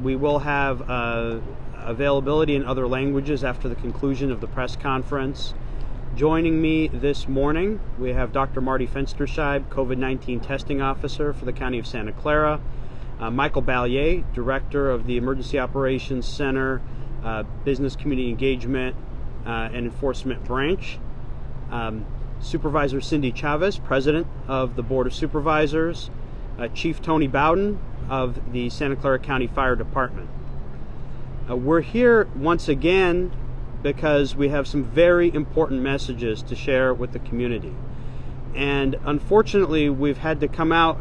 We will have availability in other languages after the conclusion of the press conference. Joining me this morning, we have Dr. Marty Fenstersheib, COVID-19 testing officer for the County of Santa Clara, Michael Ballier, director of the Emergency Operations Center, Business Community Engagement and Enforcement Branch, Supervisor Cindy Chavez, president of the Board of Supervisors, Chief Tony Bowden of the Santa Clara County Fire Department. We're here once again because we have some very important messages to share with the community. And unfortunately, we've had to come out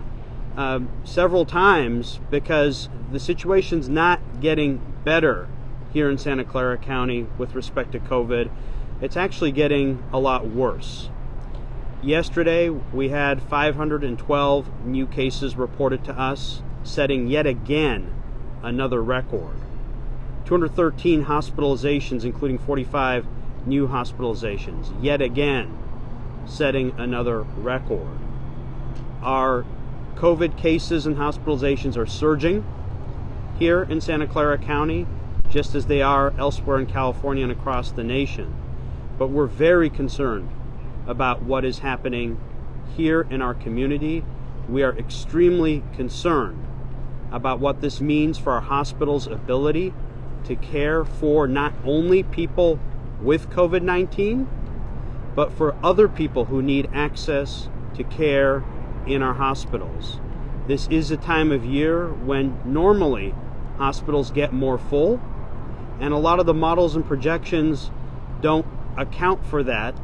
several times because the situation's not getting better here in Santa Clara County with respect to COVID. It's actually getting a lot worse. Yesterday, we had 512 new cases reported to us, setting yet again another record. 213 hospitalizations, including 45 new hospitalizations, yet again setting another record. Our COVID cases and hospitalizations are surging here in Santa Clara County, just as they are elsewhere in California and across the nation. But we're very concerned about what is happening here in our community. We are extremely concerned about what this means for our hospital's ability to care for not only people with COVID-19, but for other people who need access to care in our hospitals. This is a time of year when normally hospitals get more full, and a lot of the models and projections don't account for that,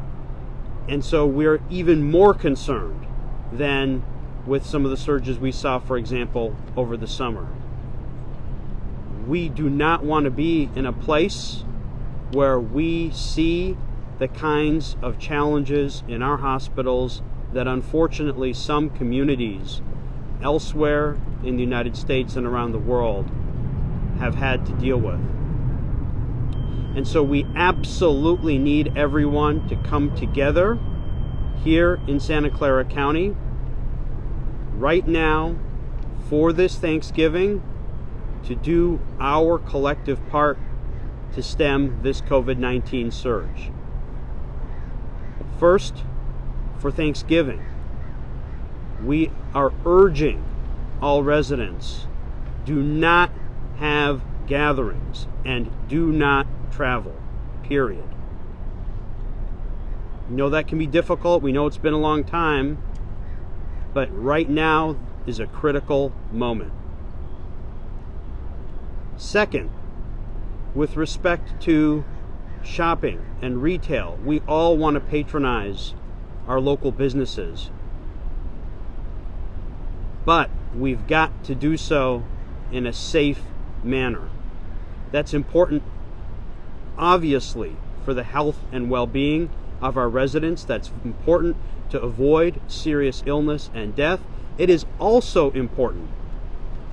and so we're even more concerned than with some of the surges we saw, for example, over the summer. We do not want to be in a place where we see the kinds of challenges in our hospitals that unfortunately some communities elsewhere in the United States and around the world have had to deal with. And so we absolutely need everyone to come together here in Santa Clara County right now for this Thanksgiving to do our collective part to stem this COVID-19 surge. First, for Thanksgiving, we are urging all residents, do not have gatherings and do not travel, period. We know that can be difficult. We know it's been a long time, but right now is a critical moment. Second, with respect to shopping and retail, we all want to patronize our local businesses, but we've got to do so in a safe manner. That's important, obviously, for the health and well-being of our residents. That's important to avoid serious illness and death. It is also important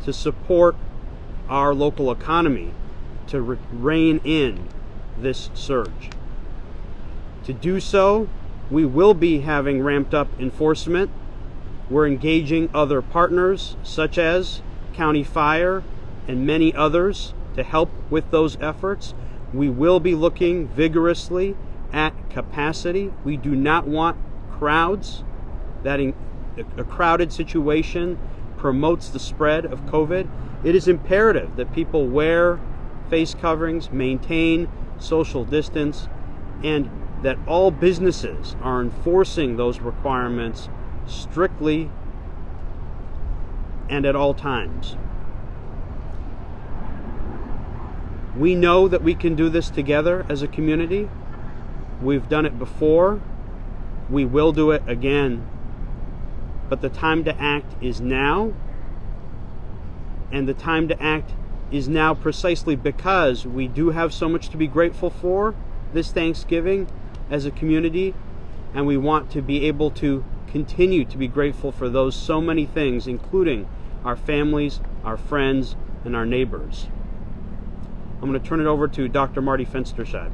to support our local economy to rein in this surge. To do so, we will be having ramped up enforcement. We're engaging other partners such as County Fire and many others to help with those efforts. We will be looking vigorously at capacity. We do not want crowds. A crowded situation promotes the spread of COVID. It is imperative that people wear face coverings, maintain social distance, and that all businesses are enforcing those requirements strictly and at all times. We know that we can do this together as a community. We've done it before. We will do it again. But the time to act is now. And the time to act is now precisely because we do have so much to be grateful for this Thanksgiving as a community, and we want to be able to continue to be grateful for those so many things, including our families, our friends, and our neighbors. I'm going to turn it over to Dr. Marty Fenstersheib.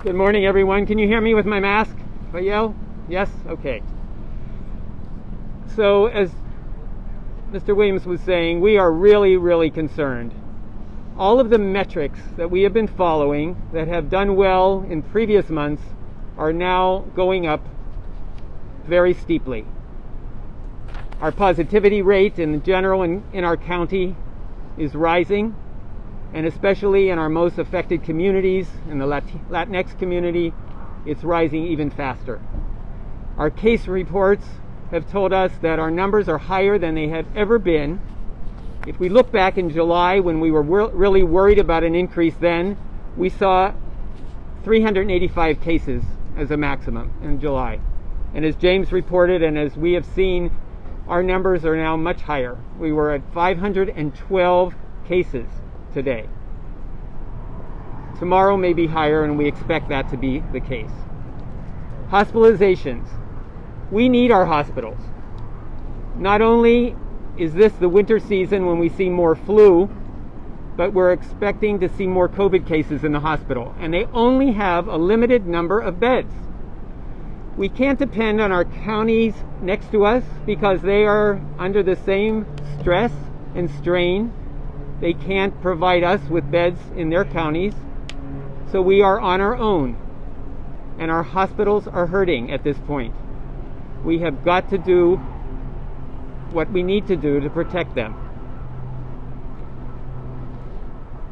Good morning, everyone. Can you hear me with my mask? If I yell? Yes? Okay. So, as Mr. Williams was saying, we are really, really concerned. All of the metrics that we have been following that have done well in previous months are now going up very steeply. Our positivity rate in general in our county is rising, and especially in our most affected communities, in the Latinx community, it's rising even faster. Our case reports have told us that our numbers are higher than they have ever been. If we look back in July, when we were really worried about an increase then, we saw 385 cases as a maximum in July. And as James reported, and as we have seen, our numbers are now much higher. We were at 512 cases today. Tomorrow may be higher, and we expect that to be the case. Hospitalizations. We need our hospitals. Not only is this the winter season when we see more flu, but we're expecting to see more COVID cases in the hospital, and they only have a limited number of beds. We can't depend on our counties next to us because they are under the same stress and strain. They can't provide us with beds in their counties, so we are on our own, and our hospitals are hurting at this point. We have got to do what we need to do to protect them.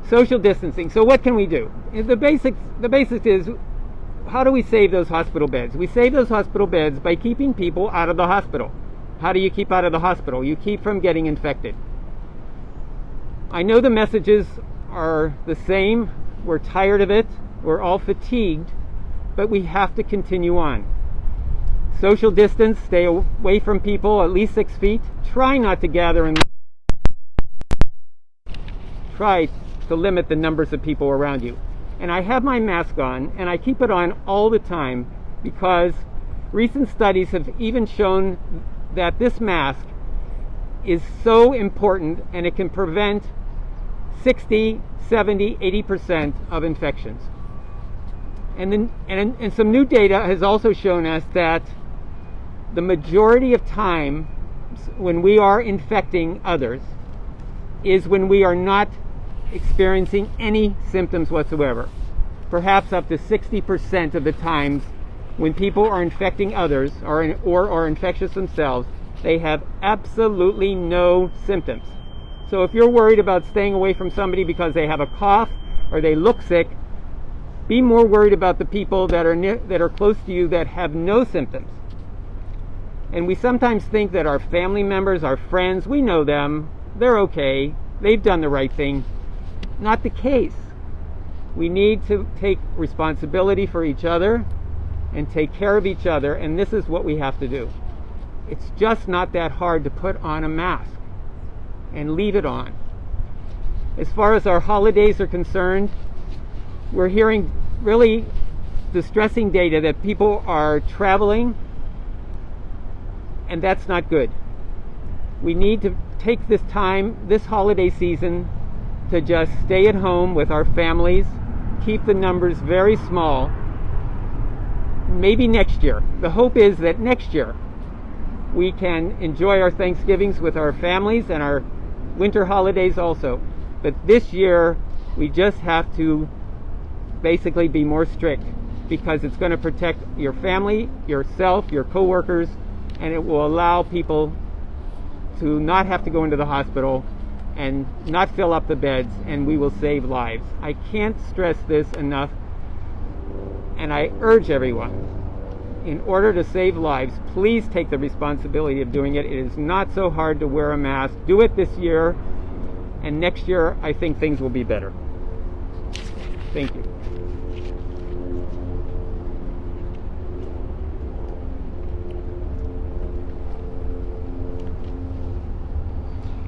Social distancing. So what can we do? The basics is, how do we save those hospital beds? We save those hospital beds by keeping people out of the hospital. How do you keep out of the hospital? You keep from getting infected. I know the messages are the same. We're tired of it. We're all fatigued, but we have to continue on. Social distance, stay away from people at least 6 feet. Try not to gather in. Try to limit the numbers of people around you. And I have my mask on, and I keep it on all the time because recent studies have even shown that this mask is so important, and it can prevent 60, 70, 80% of infections. And some new data has also shown us that the majority of time when we are infecting others is when we are not experiencing any symptoms whatsoever. Perhaps up to 60% of the times when people are infecting others or are infectious themselves, they have absolutely no symptoms. So if you're worried about staying away from somebody because they have a cough or they look sick, be more worried about the people that are close to you that have no symptoms. And we sometimes think that our family members, our friends, we know them, they're okay, they've done the right thing. Not the case. We need to take responsibility for each other and take care of each other, and this is what we have to do. It's just not that hard to put on a mask and leave it on. As far as our holidays are concerned, we're hearing really distressing data that people are traveling, and that's not good. We need to take this time, this holiday season, to just stay at home with our families, keep the numbers very small. Maybe next year. The hope is that next year we can enjoy our Thanksgivings with our families and our winter holidays also. But this year we just have to basically be more strict because it's going to protect your family, yourself, your coworkers, and it will allow people to not have to go into the hospital and not fill up the beds, and we will save lives. I can't stress this enough, and I urge everyone, in order to save lives, please take the responsibility of doing it. It is not so hard to wear a mask. Do it this year, and next year I think things will be better. Thank you.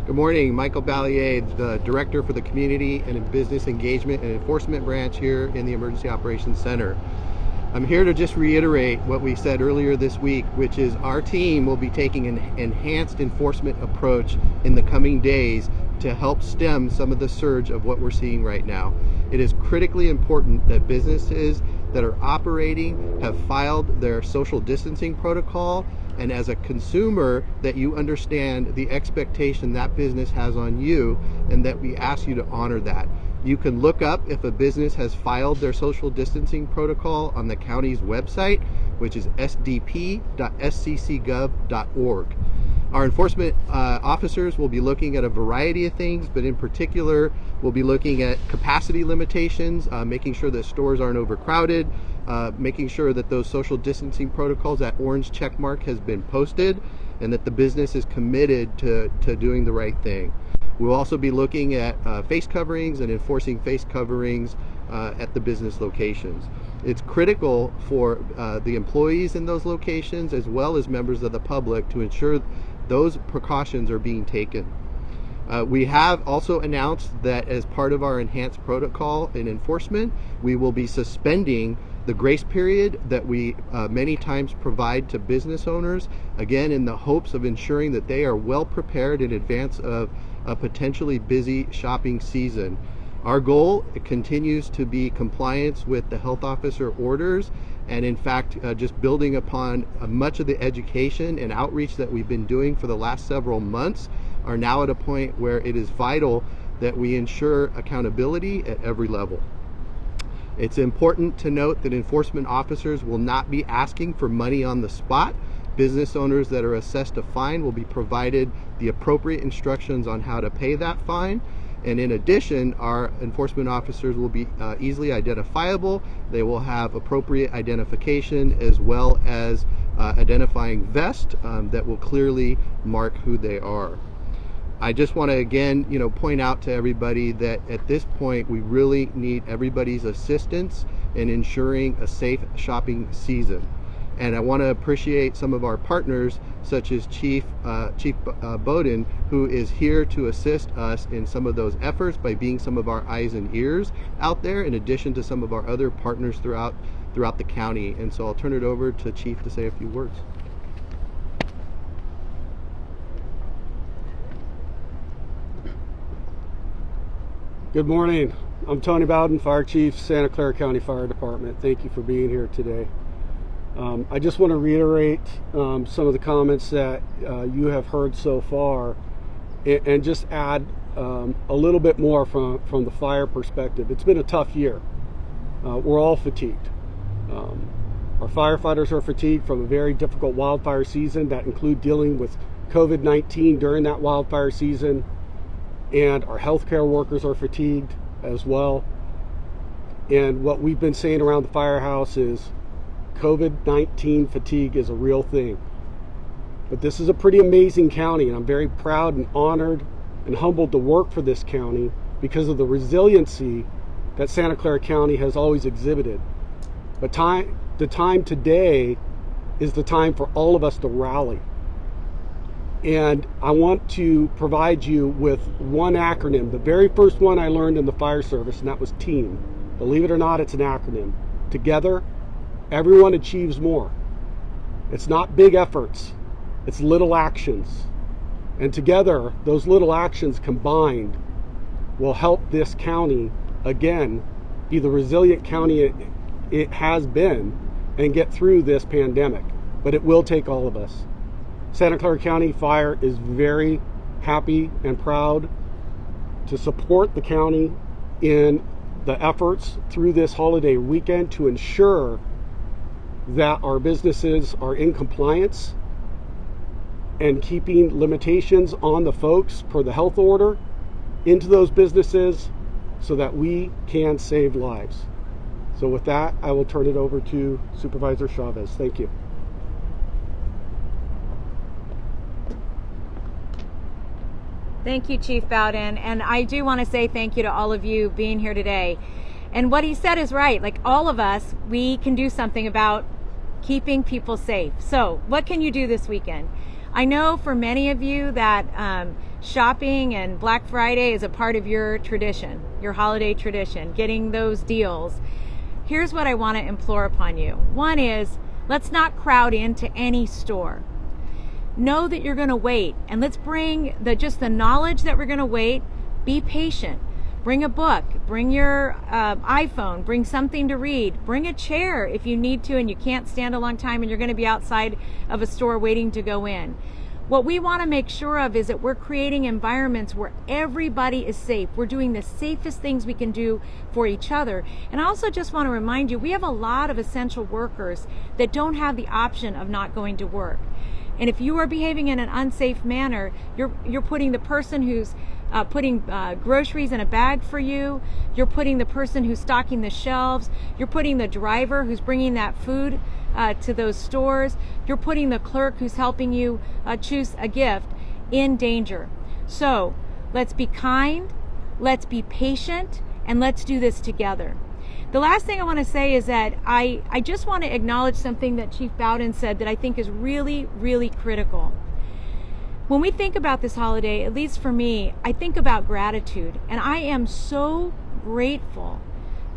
Good morning, Michael Ballier, the Director for the Community and Business Engagement and Enforcement Branch here in the Emergency Operations Center. I'm here to just reiterate what we said earlier this week, which is our team will be taking an enhanced enforcement approach in the coming days to help stem some of the surge of what we're seeing right now. It is critically important that businesses that are operating have filed their social distancing protocol, and as a consumer that you understand the expectation that business has on you, and that we ask you to honor that. You can look up if a business has filed their social distancing protocol on the county's website, which is sdp.sccgov.org. Our enforcement officers will be looking at a variety of things, but in particular, we'll be looking at capacity limitations, making sure that stores aren't overcrowded, making sure that those social distancing protocols, that orange check mark has been posted, and that the business is committed to doing the right thing. We'll also be looking at face coverings and enforcing face coverings at the business locations. It's critical for the employees in those locations, as well as members of the public, to ensure those precautions are being taken. We have also announced that as part of our enhanced protocol in enforcement, we will be suspending the grace period that we many times provide to business owners, again in the hopes of ensuring that they are well prepared in advance of a potentially busy shopping season. Our goal continues to be compliance with the health officer orders, and in fact just building upon much of the education and outreach that we've been doing for the last several months, are now at a point where it is vital that we ensure accountability at every level. It's important to note that enforcement officers will not be asking for money on the spot. Business owners that are assessed a fine will be provided the appropriate instructions on how to pay that fine. And in addition, our enforcement officers will be easily identifiable. They will have appropriate identification, as well as identifying vest that will clearly mark who they are. I just want to again, point out to everybody that at this point we really need everybody's assistance in ensuring a safe shopping season. And I want to appreciate some of our partners, such as Chief Bowden, who is here to assist us in some of those efforts by being some of our eyes and ears out there, in addition to some of our other partners throughout the county. And so I'll turn it over to Chief to say a few words. Good morning. I'm Tony Bowden, Fire Chief, Santa Clara County Fire Department. Thank you for being here today. I just want to reiterate some of the comments that you have heard so far, and just add a little bit more from the fire perspective. It's been a tough year. We're all fatigued. Our firefighters are fatigued from a very difficult wildfire season that include dealing with COVID-19 during that wildfire season, and our healthcare workers are fatigued as well. And what we've been saying around the firehouse is COVID-19 fatigue is a real thing. But this is a pretty amazing county, and I'm very proud and honored and humbled to work for this county because of the resiliency that Santa Clara County has always exhibited. But the time today is the time for all of us to rally. And I want to provide you with one acronym, the very first one I learned in the fire service, and that was TEAM. Believe it or not, it's an acronym. Together, everyone achieves more. It's not big efforts, it's little actions. And together, those little actions combined will help this county, again, be the resilient county it has been and get through this pandemic. But it will take all of us. Santa Clara County Fire is very happy and proud to support the county in the efforts through this holiday weekend to ensure that our businesses are in compliance and keeping limitations on the folks per the health order into those businesses so that we can save lives. So with that, I will turn it over to Supervisor Chavez. Thank you. Thank you, Chief Bowden. And I do want to say thank you to all of you being here today. And what he said is right. Like all of us, we can do something about keeping people safe. So what can you do this weekend? I know for many of you that shopping and Black Friday is a part of your tradition, your holiday tradition, getting those deals. Here's what I want to implore upon you. One is, let's not crowd into any store. Know that you're going to wait, and let's bring just the knowledge that we're going to wait. Be patient. Bring a book, bring your iPhone, bring something to read, bring a chair if you need to and you can't stand a long time and you're going to be outside of a store waiting to go in. What we want to make sure of is that we're creating environments where everybody is safe. We're doing the safest things we can do for each other. And I also just want to remind you, we have a lot of essential workers that don't have the option of not going to work. And if you are behaving in an unsafe manner, you're putting the person who's putting groceries in a bag for you, you're putting the person who's stocking the shelves, you're putting the driver who's bringing that food to those stores, you're putting the clerk who's helping you choose a gift in danger. So let's be kind, let's be patient, and let's do this together. The last thing I want to say is that I just want to acknowledge something that Chief Bowden said that I think is really, really critical. When we think about this holiday, at least for me, I think about gratitude. And I am so grateful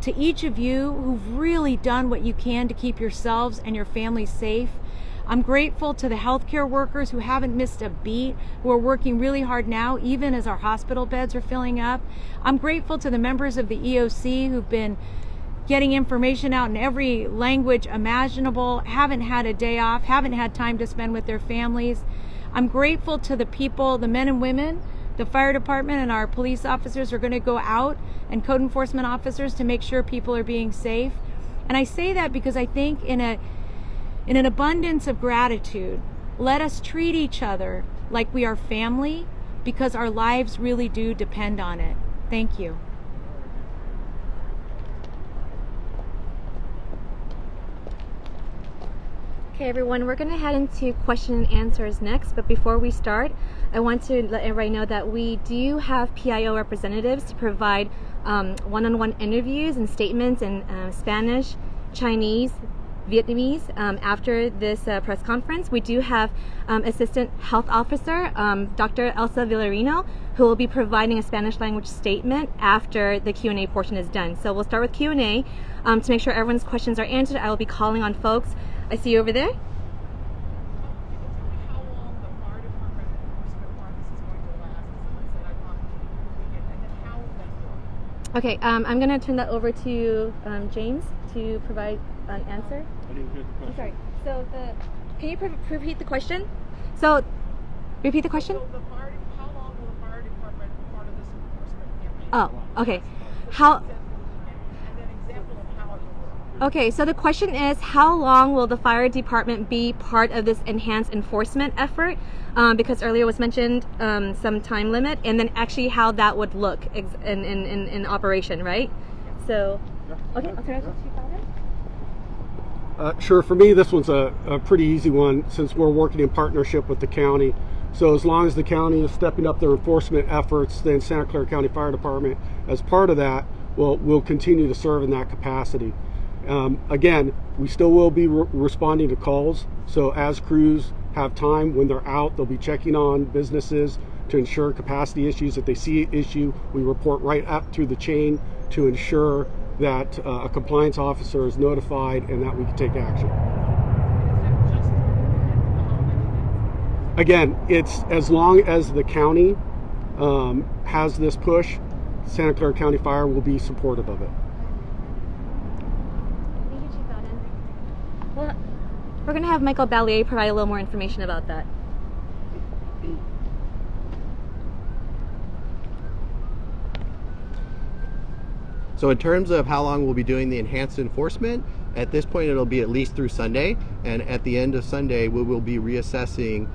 to each of you who've really done what you can to keep yourselves and your families safe. I'm grateful to the healthcare workers who haven't missed a beat, who are working really hard now, even as our hospital beds are filling up. I'm grateful to the members of the EOC who've been getting information out in every language imaginable, haven't had a day off, haven't had time to spend with their families. I'm grateful to the people, the men and women, the fire department and our police officers are going to go out, and code enforcement officers, to make sure people are being safe. And I say that because I think in an abundance of gratitude, let us treat each other like we are family, because our lives really do depend on it. Thank you. Okay, everyone, we're going to head into question and answers next, but before we start, I want to let everybody know that we do have PIO representatives to provide one-on-one interviews and statements in Spanish, Chinese, Vietnamese after this press conference. We do have Assistant Health Officer Dr. Elsa Villarino, who will be providing a Spanish language statement after the Q&A portion is done. So we'll start with Q&A. To make sure everyone's questions are answered, I will be calling on folks. I see you over there. How long the fire department enforcement process is going to last? Someone said I want to and then how will that work? Okay, I'm going to turn that over to James to provide an answer. I didn't hear the question. I'm sorry. So can you repeat the question? So repeat the question. So how long will the fire department be part of this enforcement campaign? Oh, okay. How? And then example of how it will work. Okay, so the question is, how long will the fire department be part of this enhanced enforcement effort? Because earlier was mentioned some time limit, and then actually how that would look in operation, right? So, okay, I'll turn it over to you, Father. Sure, for me this one's a pretty easy one since we're working in partnership with the county. So as long as the county is stepping up their enforcement efforts, then Santa Clara County Fire Department, as part of that, will continue to serve in that capacity. Again, we still will be responding to calls. So as crews have time, when they're out, they'll be checking on businesses to ensure capacity issues. If they see an issue, we report right up through the chain to ensure that a compliance officer is notified and that we can take action. Again, it's as long as the county has this push, Santa Clara County Fire will be supportive of it. Thank you, Chief Bowden. Well, we're going to have Michael Ballier provide a little more information about that. So in terms of how long we'll be doing the enhanced enforcement, at this point it'll be at least through Sunday, and at the end of Sunday we will be reassessing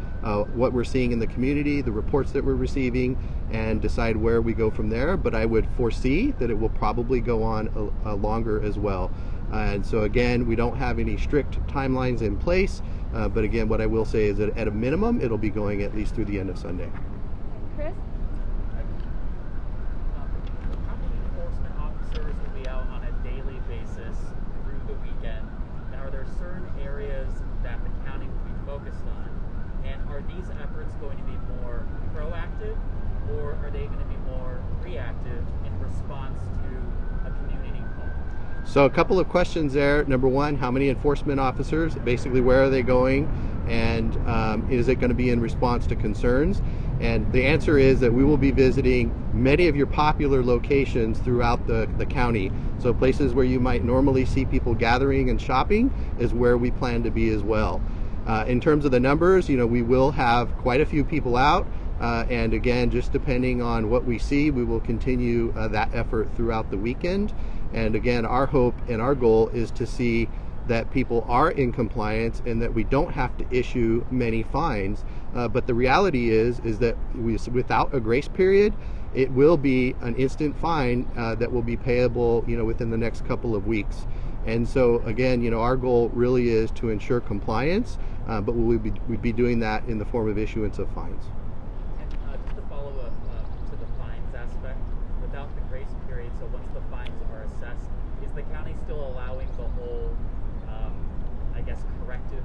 what we're seeing in the community, the reports that we're receiving, and decide where we go from there. But I would foresee that it will probably go on longer as well. And so again, we don't have any strict timelines in place, but again, what I will say is that at a minimum it'll be going at least through the end of Sunday. Chris? How many enforcement officers will be out on a daily basis through the weekend? And are there certain areas that the county will be focused on? And are these efforts going to be more proactive, or are they going to be more reactive in response to a community call? So a couple of questions there. Number one, how many enforcement officers? Basically, where are they going? And is it going to be in response to concerns? And the answer is that we will be visiting many of your popular locations throughout the county. So places where you might normally see people gathering and shopping is where we plan to be as well. In terms of the numbers, we will have quite a few people out. And again, just depending on what we see, we will continue that effort throughout the weekend. And again, our hope and our goal is to see that people are in compliance and that we don't have to issue many fines. But the reality is that without a grace period, it will be an instant fine that will be payable, within the next couple of weeks. And so again, our goal really is to ensure compliance, but we'll be doing that in the form of issuance of fines. And just to follow up to the fines aspect, without the grace period, so once the fines are assessed, is the county still allowing the whole, corrective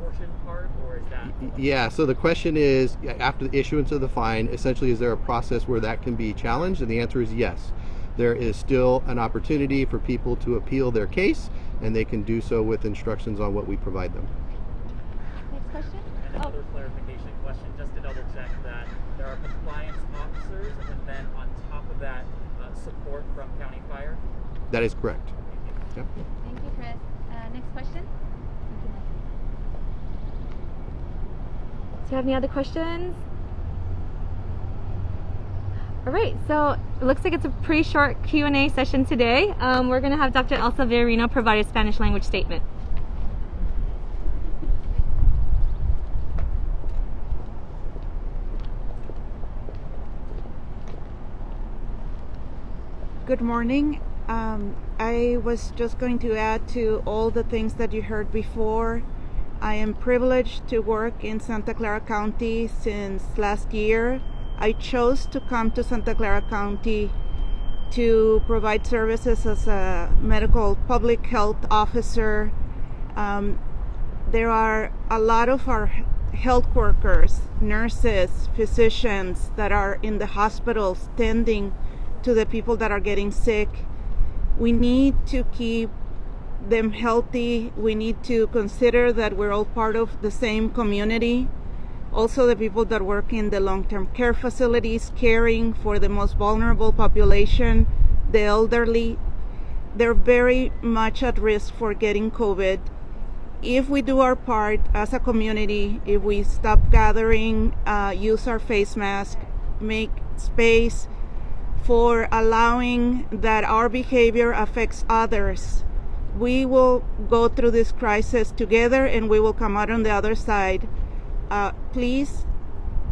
portion part, or is that? Yeah, so the question is, after the issuance of the fine, essentially, is there a process where that can be challenged? And the answer is yes. There is still an opportunity for people to appeal their case, and they can do so with instructions on what we provide them. Next question? And another clarification question, just to double check that there are compliance officers, and then on top of that, support from County Fire? That is correct. Yep. Thank you, Chris. Next question? Do you have any other questions? All right, so it looks like it's a pretty short Q&A session today. We're going to have Dr. Elsa Villarino provide a Spanish language statement. Good morning. I was just going to add to all the things that you heard before. I am privileged to work in Santa Clara County since last year. I chose to come to Santa Clara County to provide services as a medical public health officer. There are a lot of our health workers, nurses, physicians that are in the hospitals tending to the people that are getting sick. We need to keep them healthy. We need to consider that we're all part of the same community. Also, the people that work in the long-term care facilities, caring for the most vulnerable population, the elderly, they're very much at risk for getting COVID. If we do our part as a community, if we stop gathering, use our face mask, make space for allowing that our behavior affects others, we will go through this crisis together and we will come out on the other side. Please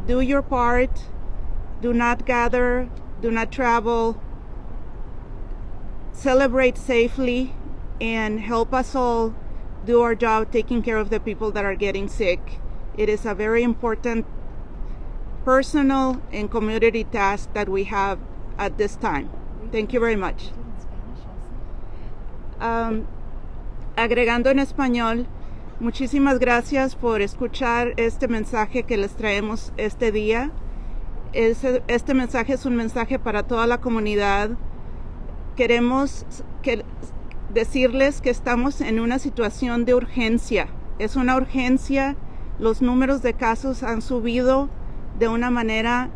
do your part. Do not gather, do not travel, celebrate safely, and help us all do our job taking care of the people that are getting sick. It is a very important personal and community task that we have at this time. Thank you very much. Agregando en español, muchísimas gracias por escuchar este mensaje que les traemos este día. Este mensaje es un mensaje para toda la comunidad. Queremos decirles que estamos en una situación de urgencia. Es una urgencia. Los números de casos han subido de una manera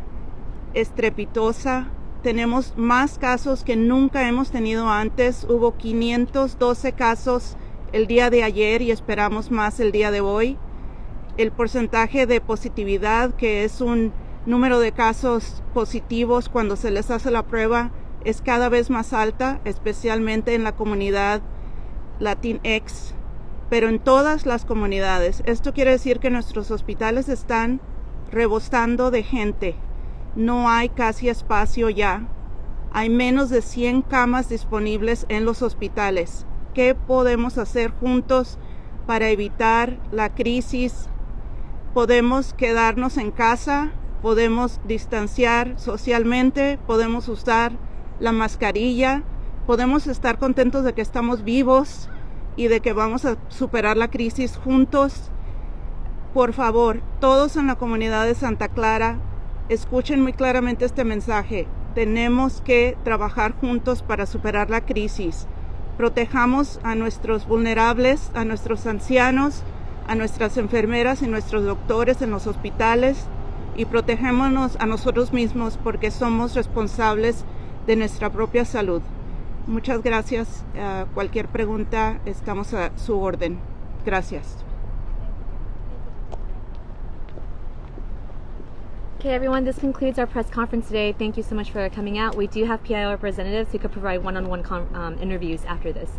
estrepitosa. Tenemos más casos que nunca hemos tenido antes. Hubo 512 casos el día de ayer y esperamos más el día de hoy. El porcentaje de positividad, que es un número de casos positivos cuando se les hace la prueba, es cada vez más alta, especialmente en la comunidad Latinx, pero en todas las comunidades. Esto quiere decir que nuestros hospitales están rebosando de gente. No hay casi espacio ya. Hay menos de 100 camas disponibles en los hospitales. ¿Qué podemos hacer juntos para evitar la crisis? Podemos quedarnos en casa, podemos distanciar socialmente, podemos usar la mascarilla, podemos estar contentos de que estamos vivos y de que vamos a superar la crisis juntos. Por favor, todos en la comunidad de Santa Clara, escuchen muy claramente este mensaje. Tenemos que trabajar juntos para superar la crisis. Protejamos a nuestros vulnerables, a nuestros ancianos, a nuestras enfermeras y nuestros doctores en los hospitales y protejémonos a nosotros mismos porque somos responsables de nuestra propia salud. Muchas gracias. Cualquier pregunta, estamos a su orden. Gracias. Okay, everyone, this concludes our press conference today. Thank you so much for coming out. We do have PIO representatives who could provide one-on-one interviews after this.